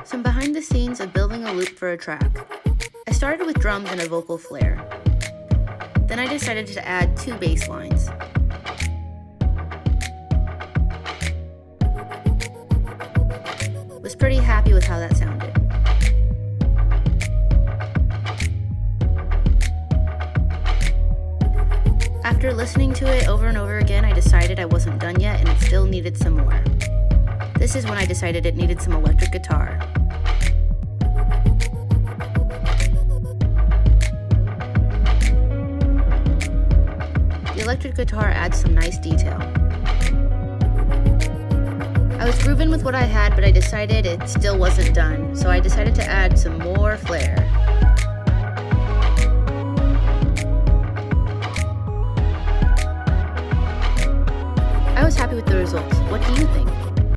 Some behind the scenes of building a loop for a track. I started with drums and a vocal flare. Then I decided to add 2 bass lines. Was pretty happy with how that sounded. After listening to it over and over again, I decided I wasn't done yet and it still needed some more. This is when I decided it needed some electric guitar. The electric guitar adds some nice detail. I was grooving with what I had, but I decided it still wasn't done, so I decided to add some more flair. I was happy with the results. What do you think?